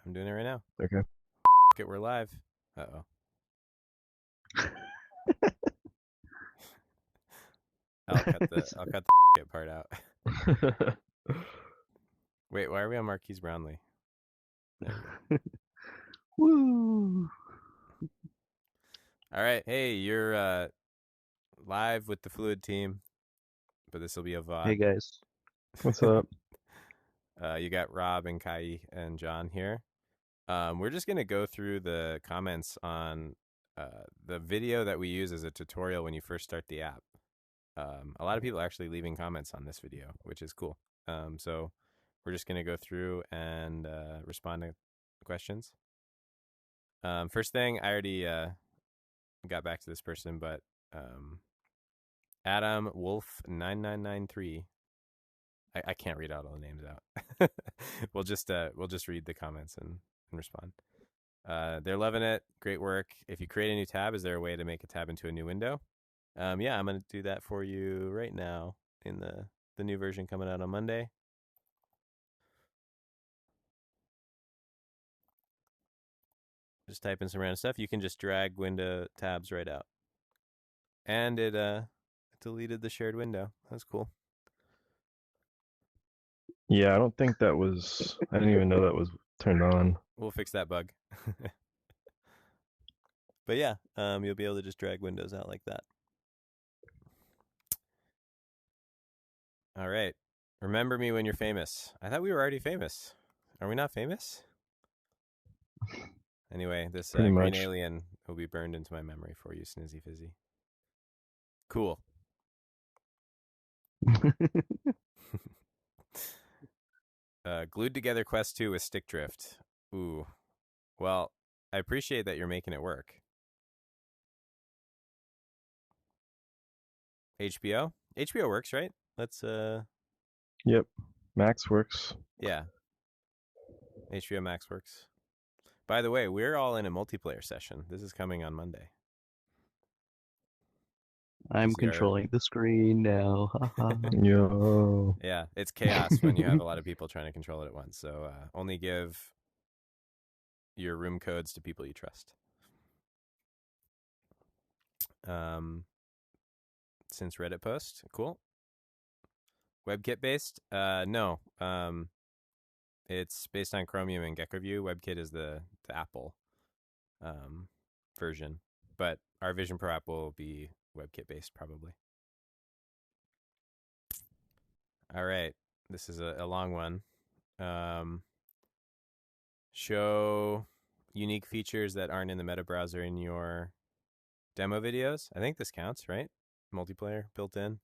I'm doing it right now. Okay. Okay, we're live. Uh-oh. I'll cut the part out. Wait, why are we on Marquise Brownlee? There we go. Woo! All right. Hey, you're live with the Fluid team, but this will be a Hey VOD. guys. What's up? You got Rob and Kai and John here. We're just gonna go through the comments on the video that we use as a tutorial when you first start the app. A lot of people are actually leaving comments on this video, which is cool. So we're just gonna go through and respond to questions. First thing, I already got back to this person, but Adam Wolf 9993. I can't read out all the names out. we'll just read the comments and respond. They're loving it. Great work. If you create a new tab, is there a way to make a tab into a new window? Yeah, I'm gonna do that for you right now in the new version coming out on Monday. Just type in some random stuff. You can just drag window tabs right out. And it deleted the shared window. That's cool. Yeah, I don't think that was. I didn't even know that was turned on. We'll fix that bug. But yeah, you'll be able to just drag windows out like that. All right. Remember me when you're famous. I thought we were already famous. Are we not famous? Anyway, this Pretty green much. alien will be burned into my memory for you, Snizzy Fizzy. Cool. Glued together Quest 2 with stick drift. Ooh. Well, I appreciate that you're making it work. HBO? HBO works, right? Let's Yep. Max works. yeah. HBO Max works. By the way, we're all in a multiplayer session. This is coming on Monday. I'm controlling the screen now. Yo. Yeah, it's chaos when you have a lot of people trying to control it at once. So only give your room codes to people you trust. Since Reddit post, cool. WebKit based? No. It's based on Chromium and GeckoView. WebKit is the Apple version, but our Vision Pro app will be WebKit based probably. All right, this is a long one. Show unique features that aren't in the meta browser in your demo videos. I think this counts, right? Multiplayer built in,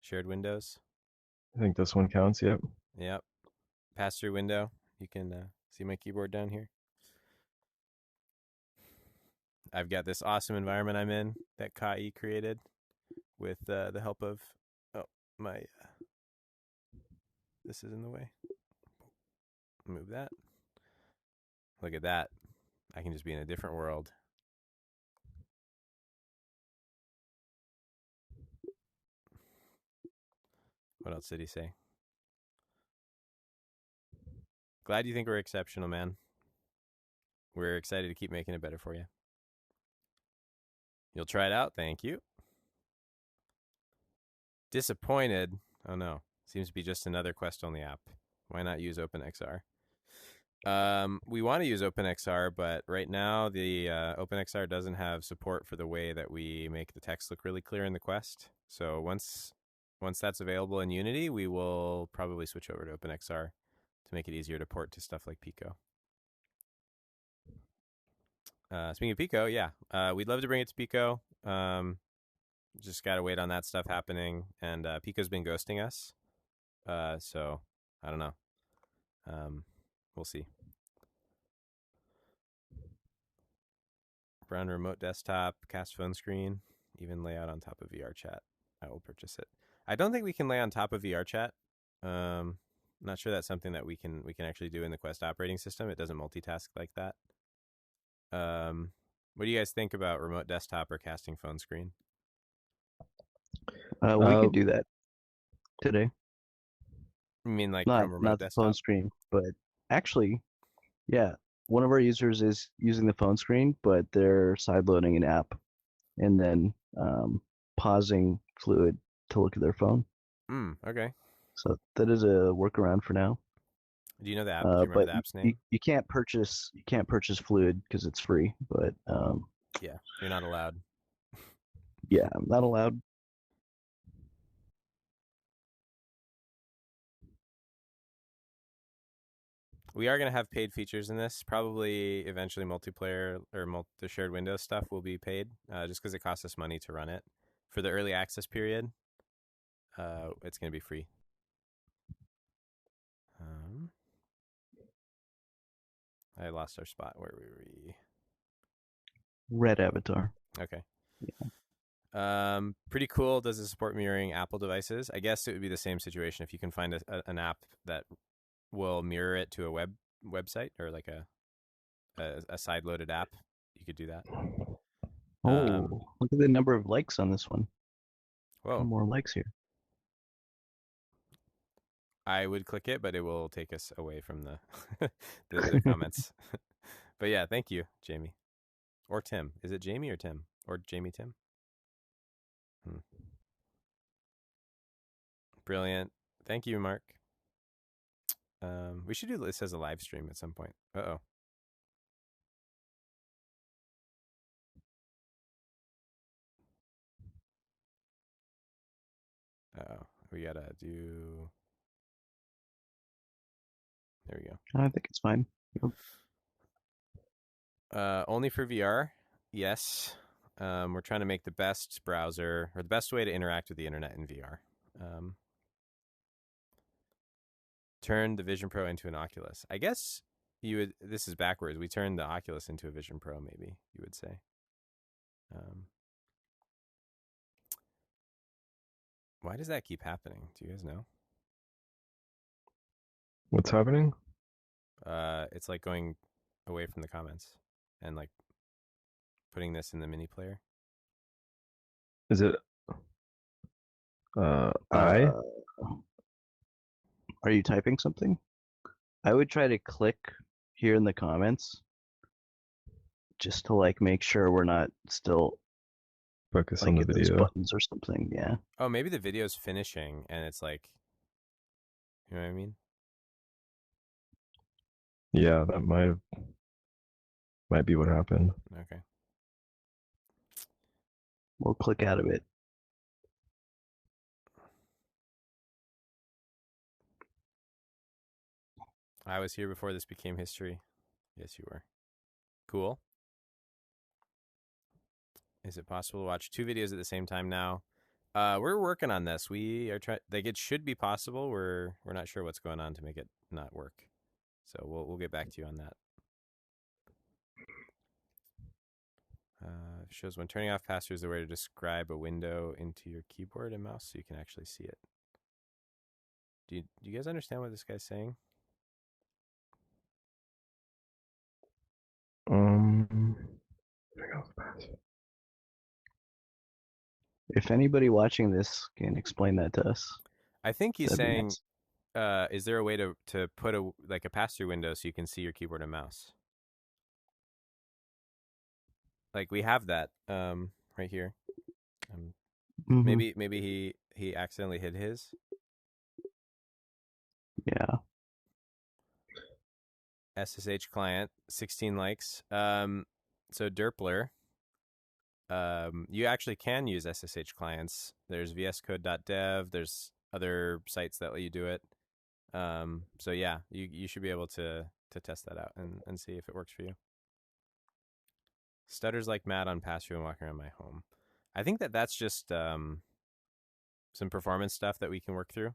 shared windows. I think this one counts. Yep. Yep. Pass through window. You can see my keyboard down here. I've got this awesome environment I'm in that Kai created with the help of my. This is in the way. Move that. Look at that. I can just be in a different world. What else did he say? Glad you think we're exceptional, man. We're excited to keep making it better for you. You'll try it out. Thank you. Disappointed. Oh no. Seems to be just another Quest only app. Why not use OpenXR? We want to use OpenXR, but right now the OpenXR doesn't have support for the way that we make the text look really clear in the Quest. So once that's available in Unity, we will probably switch over to OpenXR to make it easier to port to stuff like Pico. Speaking of Pico, yeah, we'd love to bring it to Pico. Just got to wait on that stuff happening, and Pico's been ghosting us. So I don't know. We'll see. Run remote desktop, cast phone screen, even lay out on top of VR chat. I will purchase it. I don't think we can lay on top of VR chat. Not sure that's something that we can actually do in the Quest operating system. It doesn't multitask like that. What do you guys think about remote desktop or casting phone screen? We could do that today. You mean like Not from remote not the phone desktop? screen, but actually, Yeah, one of our users is using the phone screen, but they're sideloading an app and then pausing Fluid to look at their phone. Okay. So that is a workaround for now. Do you know the app? Do you remember But the app's you, name? you can't purchase Fluid because it's free. But Yeah, you're not allowed. yeah, I'm not allowed. We are going to have paid features in this. Probably eventually multiplayer or the shared window stuff will be paid just because it costs us money to run it. For the early access period, it's going to be free. I lost our spot. Where were we? Red Avatar. Okay. Yeah. Pretty cool. Does it support mirroring Apple devices? I guess it would be the same situation if you can find an app that will mirror it to a website or like a side loaded app. You could do that. Oh, look at the number of likes on this one. Whoa. More likes here. I would click it, but it will take us away from the comments. But yeah, thank you, Jamie. Or Tim. Is it Jamie or Tim? Or Jamie Tim? Brilliant. Thank you, Mark. We should do this as a live stream at some point. Uh-oh. Uh-oh. We gotta do... There we go. I think it's fine. Yep. Only for VR. Yes. We're trying to make the best browser or the best way to interact with the internet in VR. Turn the Vision Pro into an Oculus. I guess you would. This is backwards. We turned the Oculus into a Vision Pro. Maybe you would say. Why does that keep happening? Do you guys know? What's happening? It's like going away from the comments and like putting this in the mini player. Is it I? Uh, are you typing something? I would try to click here in the comments just to like make sure we're not still Focus on like the at those video. buttons or something. Yeah. Oh, maybe the video's finishing and it's like, you know what I mean? Yeah, that might be what happened. Okay. We'll click out of it. I was here before this became history. Yes, you were. Cool. Is it possible to watch two videos at the same time now? We're working on this. We are trying. Like it should be possible. We're not sure what's going on to make it not work. So we'll get back to you on that. Shows when turning off pass-through is a way to describe a window into your keyboard and mouse so you can actually see it. Do you guys understand what this guy's saying? If anybody watching this can explain that to us, I think he's that'd be saying, nice. is there a way to put a pass-through window so you can see your keyboard and mouse? Like we have that right here. Maybe he accidentally hid his. Yeah. SSH client, 16 likes. So Derpler, you actually can use SSH clients. There's vscode.dev. There's other sites that let you do it. So yeah, you should be able to test that out and see if it works for you. Stutters like mad on pass-through and walking around my home. I think that's just some performance stuff that we can work through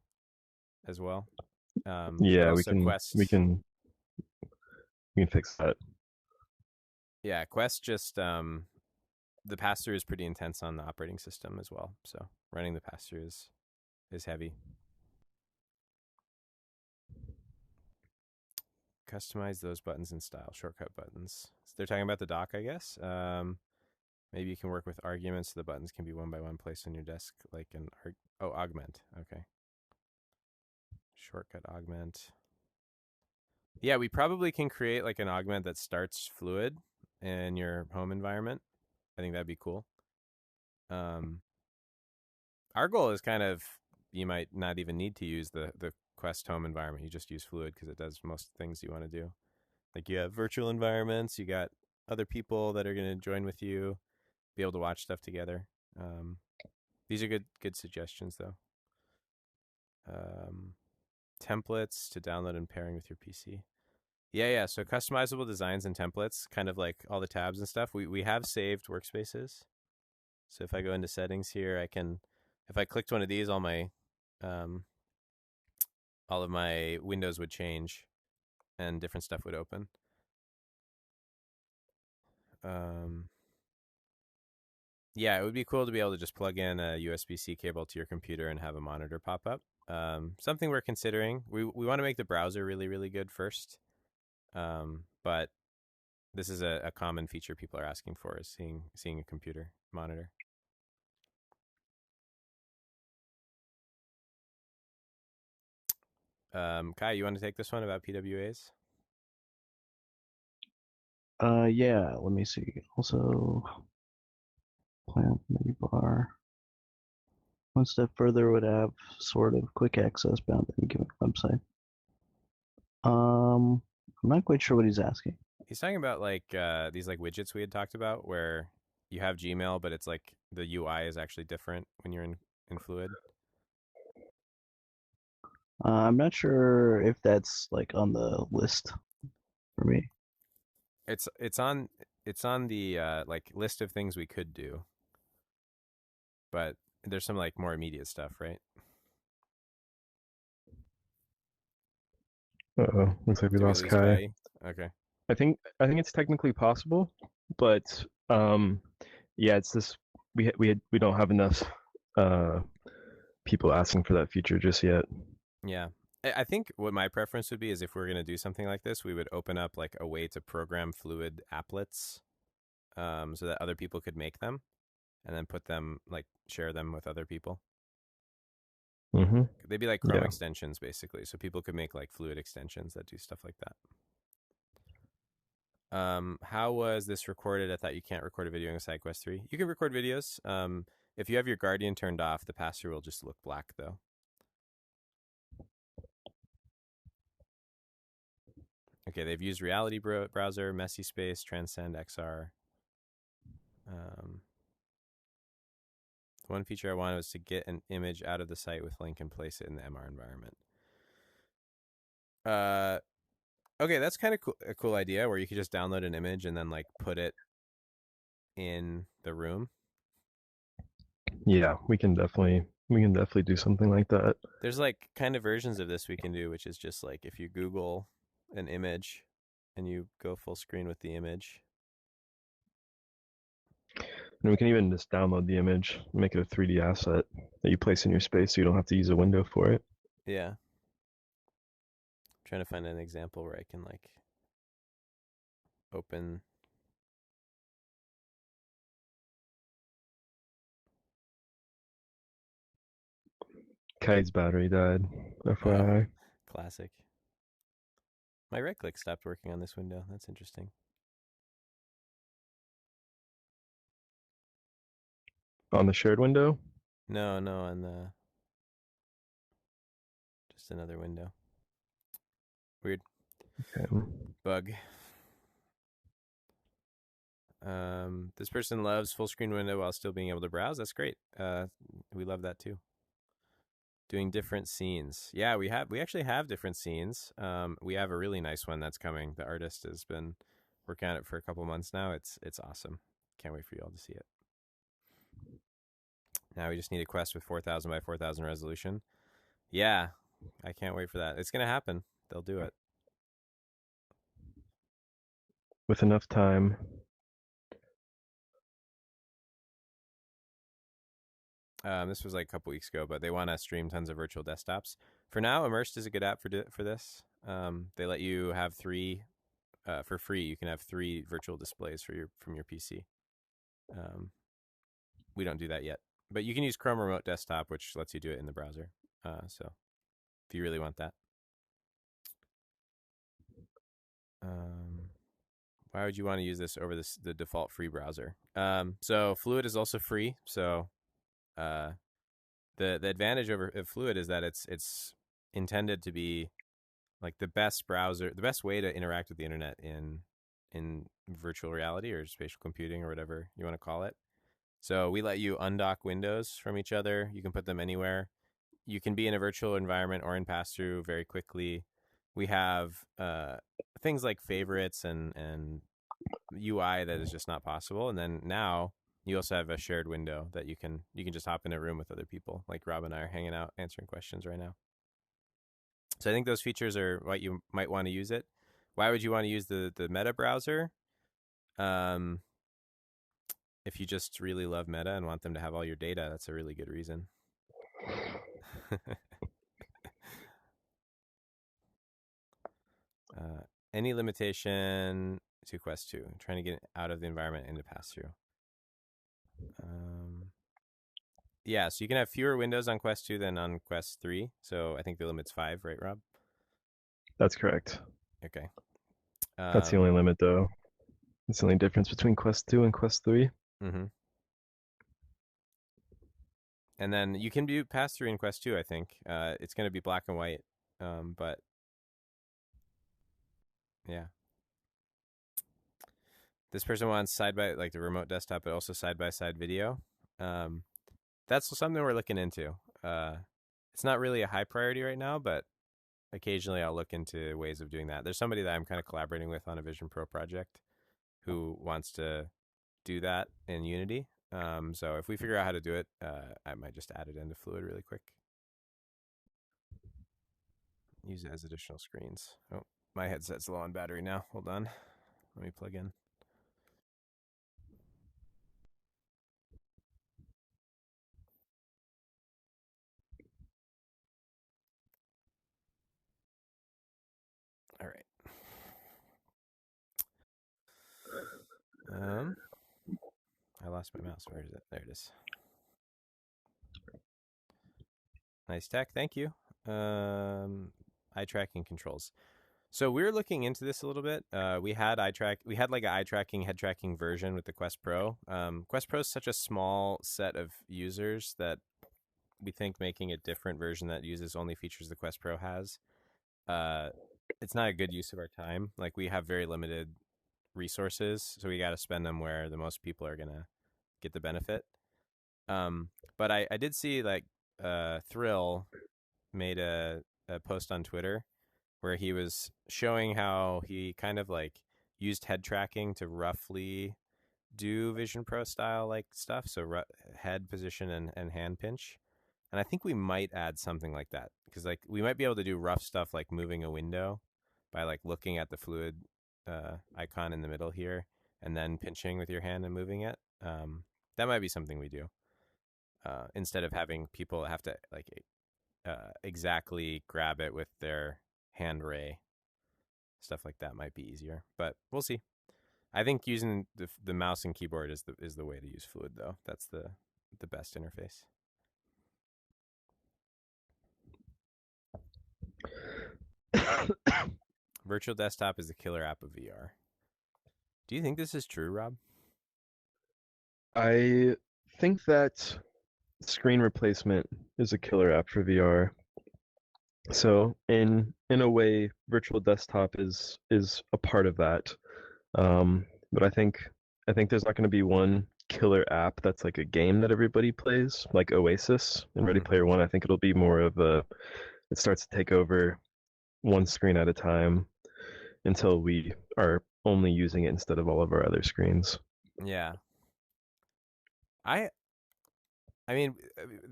as well. But Yeah, also Quest. we can fix that. Yeah, Quest just the pass-through is pretty intense on the operating system as well. So running the pass-through is heavy. Customize those buttons in style, shortcut buttons. So they're talking about the dock, I guess. Maybe you can work with arguments so the buttons can be one by one placed on your desk like an augment. Okay. Shortcut augment. Yeah, we probably can create like an augment that starts fluid in your home environment. I think that'd be cool. Um, our goal is kind of you might not even need to use the Quest home environment. You just use Fluid because it does most things you want to do. Like you have virtual environments, you got other people that are going to join with you, be able to watch stuff together. Um, these are good suggestions though. Um, templates to download and pairing with your PC. Yeah. So customizable designs and templates, kind of like all the tabs and stuff. We have saved workspaces. So if I go into settings here, I can, if I clicked one of these, um, all of my windows would change and different stuff would open. Um, yeah, it would be cool to be able to just plug in a USB-C cable to your computer and have a monitor pop up. Something we're considering. We want to make the browser really, really good first. But this is a common feature people are asking for is seeing a computer monitor. Kai, you want to take this one about PWAs? Yeah, let me see. Also, plant menu bar. One step further would have sort of quick access bound any given website. I'm not quite sure what he's asking. He's talking about like these like widgets we had talked about where you have Gmail, but it's like the UI is actually different when you're in Fluid. I'm not sure if that's like on the list for me. It's it's on the like list of things we could do, but there's some like more immediate stuff, right? Uh-oh, looks like we Did we lost lose Kai. Kai? Okay. I think it's technically possible, but yeah, it's this we don't have enough uh people asking for that feature just yet. Yeah. I think what my preference would be is if we are going to do something like this, we would open up like a way to program Fluid applets, so that other people could make them and then put them like share them with other people. Mm-hmm. They'd be like Chrome Yeah. extensions basically, so people could make like Fluid extensions that do stuff like that. How was this recorded? I thought you can't record a video in SideQuest 3. You can record videos. If you have your Guardian turned off, the pass-through will just look black though. Okay, they've used Reality Browser, Messy Space, Transcend XR. Um, one feature I wanted was to get an image out of the site with link and place it in the MR environment. Uh, okay, that's kind of cool, a cool idea where you could just download an image and then like put it in the room. Yeah, we can definitely do something like that. There's like kind of versions of this we can do, which is just like if you Google an image and you go full screen with the image. And we can even just download the image, make it a 3D asset that you place in your space so you don't have to use a window for it. Yeah. I'm trying to find an example where I can like open. Kai's battery died, Oh, FYI. classic. My right click stopped working on this window. That's interesting. On the shared window? No, on the just another window. Weird Okay. bug. This person loves full screen window while still being able to browse. That's great. We love that too. Doing different scenes. Yeah, we actually have different scenes. We have a really nice one that's coming. The artist has been working on it for a couple months now. It's awesome. Can't wait for you all to see it. Now we just need a quest with 4,000 by 4,000 resolution. Yeah, I can't wait for that. It's gonna happen. They'll do it. With enough time. This was like a couple weeks ago, but they want to stream tons of virtual desktops. For now, Immersed is a good app for this. They let you have three for free. You can have three virtual displays from your PC. We don't do that yet, but you can use Chrome Remote Desktop, which lets you do it in the browser. So if you really want that. Um, why would you want to use this over the default free browser? So Fluid is also free. So uh, the advantage over of Fluid is that it's intended to be like the best browser, the best way to interact with the internet in virtual reality or spatial computing or whatever you want to call it. So we let you undock windows from each other. You can put them anywhere. You can be in a virtual environment or in pass through very quickly. We have things like favorites and UI that is just not possible. And then now you also have a shared window that you can just hop in a room with other people. Like Rob and I are hanging out answering questions right now. So I think those features are why you might want to use it. Why would you want to use the Meta browser? Um, if you just really love Meta and want them to have all your data, that's a really good reason. Any limitation to Quest 2? I'm trying to get out of the environment into pass through. Yeah, so you can have fewer windows on Quest 2 than on Quest 3. So I think the limit's 5, right, Rob? That's correct. Okay. That's the only limit, though. It's the only difference between Quest 2 and Quest 3. Mm-hmm. And then you can do pass through in Quest 2, I think. It's going to be black and white. But yeah. This person wants side by like the remote desktop, but also side by side video. That's something we're looking into. It's not really a high priority right now, but occasionally I'll look into ways of doing that. There's somebody that I'm kind of collaborating with on a Vision Pro project who wants to do that in Unity. So if we figure out how to do it, I might just add it into Fluid really quick. Use it as additional screens. Oh, my headset's low on battery now. Hold on. Let me plug in. All right. I lost my mouse. Where is it? There it is. Nice tech. Thank you. Eye tracking controls. So we're looking into this a little bit. We had like an eye tracking, head tracking version with the Quest Pro. Quest Pro is such a small set of users that we think making a different version that uses only features the Quest Pro has, it's not a good use of our time. Like we have very limited resources, so we got to spend them where the most people are gonna get the benefit. But I did see like Thrill made a post on Twitter where he was showing how he kind of like used head tracking to roughly do Vision Pro style like stuff. So head position and hand pinch. And I think we might add something like that because like we might be able to do rough stuff like moving a window by like looking at the fluid icon in the middle here and then pinching with your hand and moving it. That might be something we do instead of having people have to like exactly grab it with their hand ray. Stuff like that might be easier, but we'll see. I think using the mouse and keyboard is the way to use Fluid though. That's the best interface. Virtual Desktop is the killer app of VR. Do you think this is true, Rob? I think that screen replacement is a killer app for VR. So in a way, Virtual Desktop is a part of that. But I think there's not going to be one killer app that's like a game that everybody plays, like Oasis and Ready Player One. I think it'll be more of it starts to take over one screen at a time until we are only using it instead of all of our other screens. Yeah. I mean,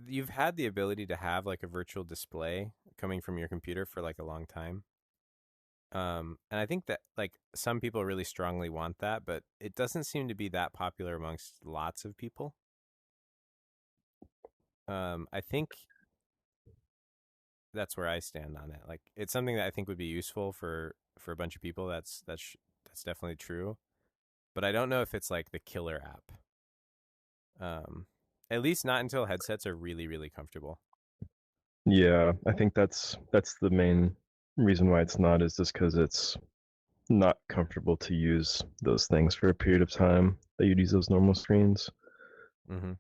you've had the ability to have like a virtual display coming from your computer for like a long time. And I think that like some people really strongly want that, but it doesn't seem to be that popular amongst lots of people. I think that's where I stand on it. Like it's something that I think would be useful for a bunch of people. That's definitely true. But I don't know if it's like the killer app. At least not until headsets are really, really comfortable. Yeah, I think that's the main reason why it's not is just because not comfortable to use those things for a period of time that you'd use those normal screens. Mm-hmm.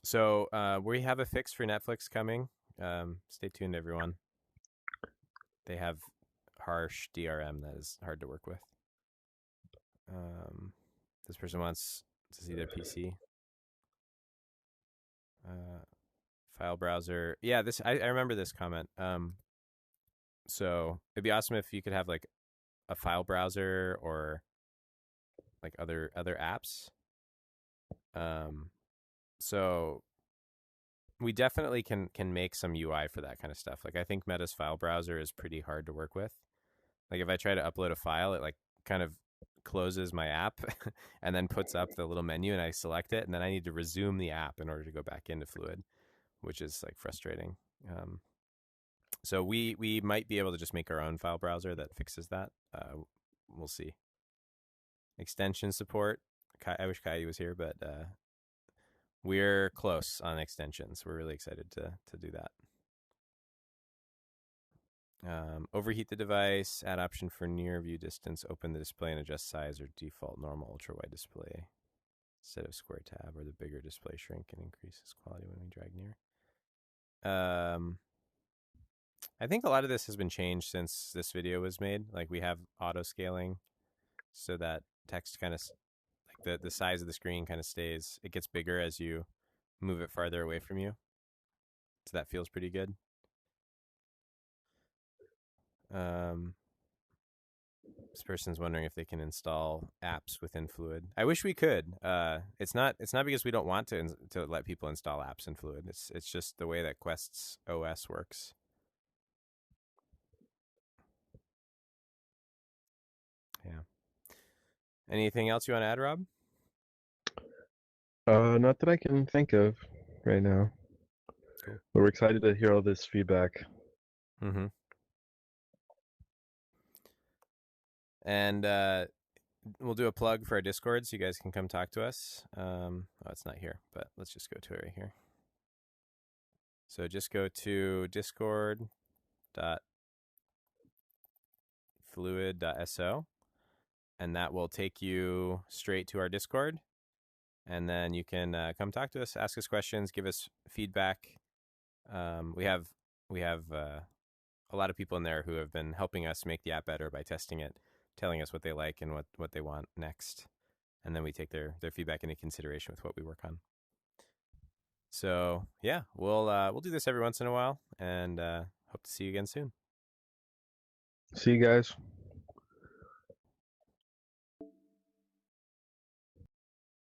So we have a fix for Netflix coming. Stay tuned, everyone. They have harsh DRM that is hard to work with. This person wants to see their PC. File browser. Yeah, this I remember this comment. So it'd be awesome if you could have like a file browser or like other apps. Um, so we definitely can make some UI for that kind of stuff. Like I think Meta's file browser is pretty hard to work with. Like if I try to upload a file, it like kind of closes my app and then puts up the little menu and I select it and then I need to resume the app in order to go back into Fluid, which is like frustrating. So we might be able to just make our own file browser that fixes that. We'll see. Extension support. I wish Kai was here, but we're close on extensions. We're really excited to do that. Overheat the device. Add option for near view distance. Open the display and adjust size or default normal ultra wide display instead of square tab, or the bigger display shrink and increases quality when we drag near. I think a lot of this has been changed since this video was made. Like we have auto scaling so that text kind of like the size of the screen kind of stays. It gets bigger as you move it farther away from you. So that feels pretty good. This person's wondering if they can install apps within Fluid. I wish we could. It's not because we don't want to let people install apps in Fluid. It's just the way that Quest's OS works. Yeah. Anything else you want to add, Rob? Not that I can think of right now. Cool. But we're excited to hear all this feedback. Mm-hmm. And we'll do a plug for our Discord so you guys can come talk to us. Oh, it's not here, but let's just go to it right here. So just go to discord.fluid.so, and that will take you straight to our Discord. And then you can come talk to us, ask us questions, give us feedback. We have a lot of people in there who have been helping us make the app better by testing it, telling us what they like and what they want next. And then we take their feedback into consideration with what we work on. So yeah, we'll do this every once in a while, and hope to see you again soon. See you guys.